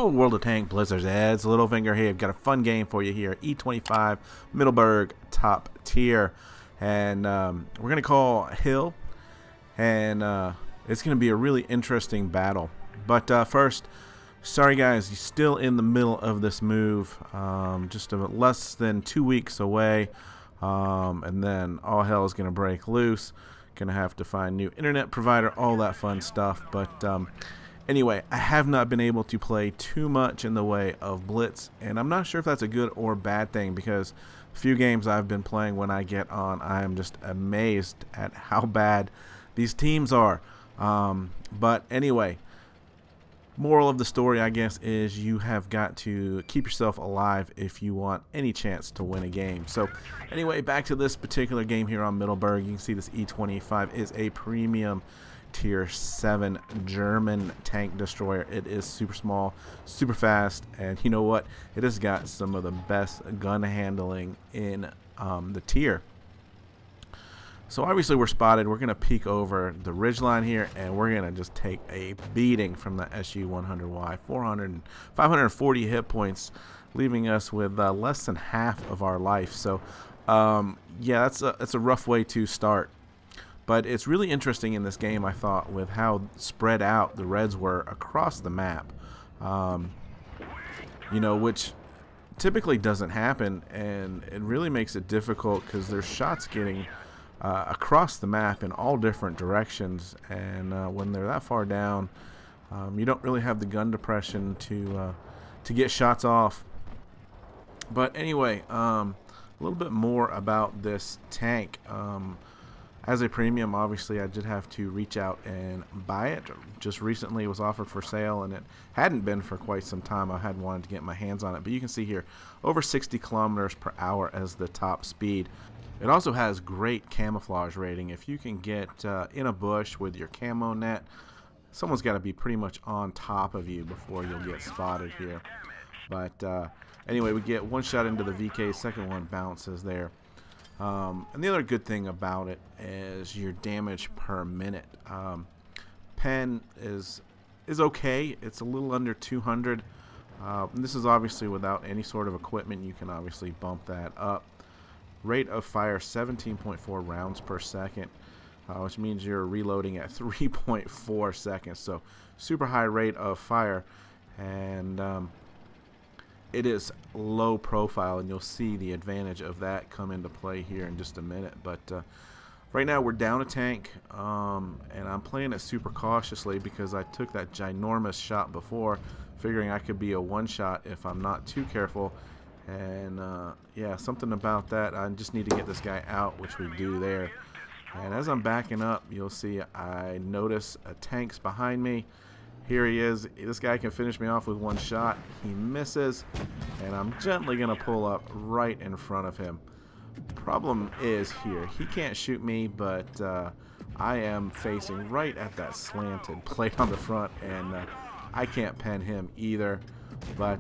Hello, World of Tank Blizzard's Eds. Littlefinger here. I've got a fun game for you here. E25, Middleburg, top tier. And we're going to call Hill. And it's going to be a really interesting battle. But first, sorry guys, you're still in the middle of this move. Just less than 2 weeks away. And then all hell is going to break loose. Going to have to find new internet provider, all that fun stuff. But anyway, I have not been able to play too much in the way of Blitz, and I'm not sure if that's a good or bad thing, because a few games I've been playing, when I get on, I am just amazed at how bad these teams are. But anyway, moral of the story, I guess, is you have got to keep yourself alive if you want any chance to win a game. So anyway, back to this particular game here on Middleburg. You can see this E25 is a premium tier 7 German tank destroyer. It is super small, super fast, and you know what? It has got some of the best gun handling in the tier. So obviously we're spotted. We're going to peek over the ridgeline here, and we're going to just take a beating from the SU-100Y. 540 hit points, leaving us with less than half of our life. So yeah, that's a rough way to start. But it's really interesting in this game, I thought, with how spread out the Reds were across the map. You know, which typically doesn't happen, and it really makes it difficult because there's shots getting across the map in all different directions, and when they're that far down, you don't really have the gun depression to get shots off. But anyway, a little bit more about this tank. As a premium, obviously, I did have to reach out and buy it. Just recently it was offered for sale, and it hadn't been for quite some time. I had wanted to get my hands on it, but you can see here, over 60 kilometers per hour as the top speed. It also has great camouflage rating. If you can get in a bush with your camo net, someone's got to be pretty much on top of you before you'll get spotted here. But anyway, we get one shot into the VK, second one bounces there. And the other good thing about it is your damage per minute. Pen is okay. It's a little under 200. And this is obviously without any sort of equipment. You can obviously bump that up. Rate of fire 17.4 rounds per second, which means you're reloading at 3.4 seconds. So super high rate of fire, and it is low profile, and you'll see the advantage of that come into play here in just a minute. But right now we're down a tank, and I'm playing it super cautiously because I took that ginormous shot before, figuring I could be a one-shot if I'm not too careful. And yeah, something about that, I just need to get this guy out, which we do there. And as I'm backing up, you'll see I notice a tank's behind me. Here he is. This guy can finish me off with one shot. He misses, and I'm gently going to pull up right in front of him. Problem is here, he can't shoot me, but I am facing right at that slanted plate on the front, and I can't pen him either. But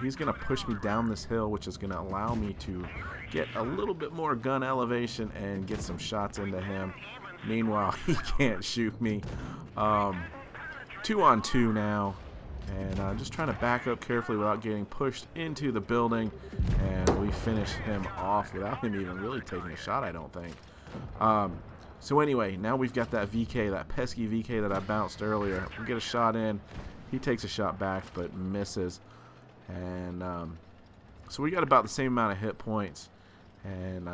he's going to push me down this hill, which is going to allow me to get a little bit more gun elevation and get some shots into him. Meanwhile, he can't shoot me. 2 on 2 now, and just trying to back up carefully without getting pushed into the building, and we finish him off without him even really taking a shot, I don't think. So anyway, now we've got that VK, that pesky VK that I bounced earlier. We get a shot in. He takes a shot back but misses, and so we got about the same amount of hit points, and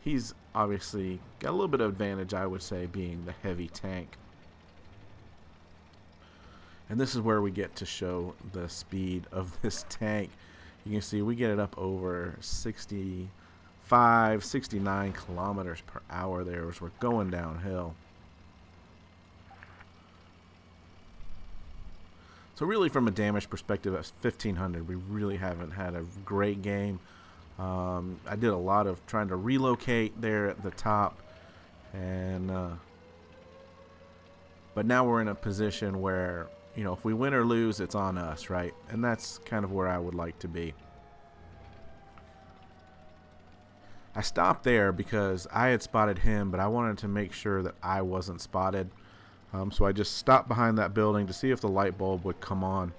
he's obviously got a little bit of advantage, I would say, being the heavy tank. And this is where we get to show the speed of this tank. You can see we get it up over 65, 69 kilometers per hour there as we're going downhill. So really, from a damage perspective, at 1500, we really haven't had a great game. I did a lot of trying to relocate there at the top, and but now we're in a position where, you know, if we win or lose, it's on us, right? And that's kind of where I would like to be. I stopped there because I had spotted him, but I wanted to make sure that I wasn't spotted. So I just stopped behind that building to see if the light bulb would come on.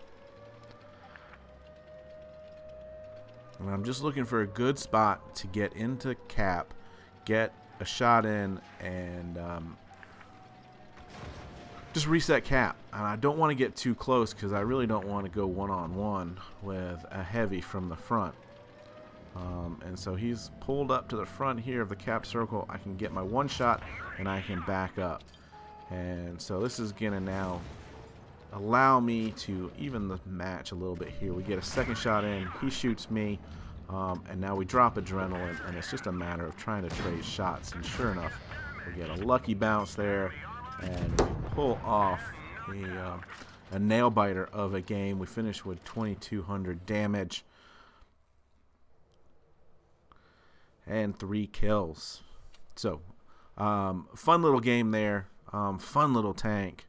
And I'm just looking for a good spot to get into cap, get a shot in, and just reset cap. And I don't want to get too close because I really don't want to go one-on-one with a heavy from the front. And so he's pulled up to the front here of the cap circle. I can get my one shot and I can back up. And so this is going to now allow me to even the match a little bit here. We get a second shot in, he shoots me, and now we drop adrenaline, and it's just a matter of trying to trade shots. And sure enough, we get a lucky bounce there, and we pull off a nail biter of a game. We finish with 2,200 damage and 3 kills. So fun little game there, fun little tank.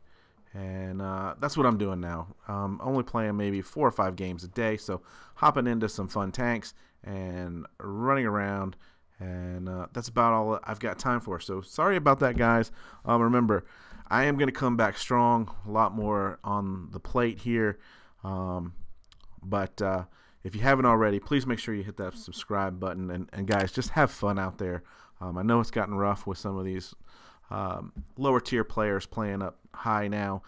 And that's what I'm doing now. Only playing maybe 4 or 5 games a day, so hopping into some fun tanks and running around, and that's about all I've got time for. So sorry about that, guys. Remember, I am going to come back strong, a lot more on the plate here. But if you haven't already, please make sure you hit that subscribe button. And guys, just have fun out there. I know it's gotten rough with some of these lower tier players playing up high now,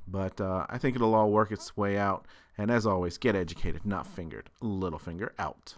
but I think it'll all work its way out. And as always, get educated, not fingered. Littlefinger out.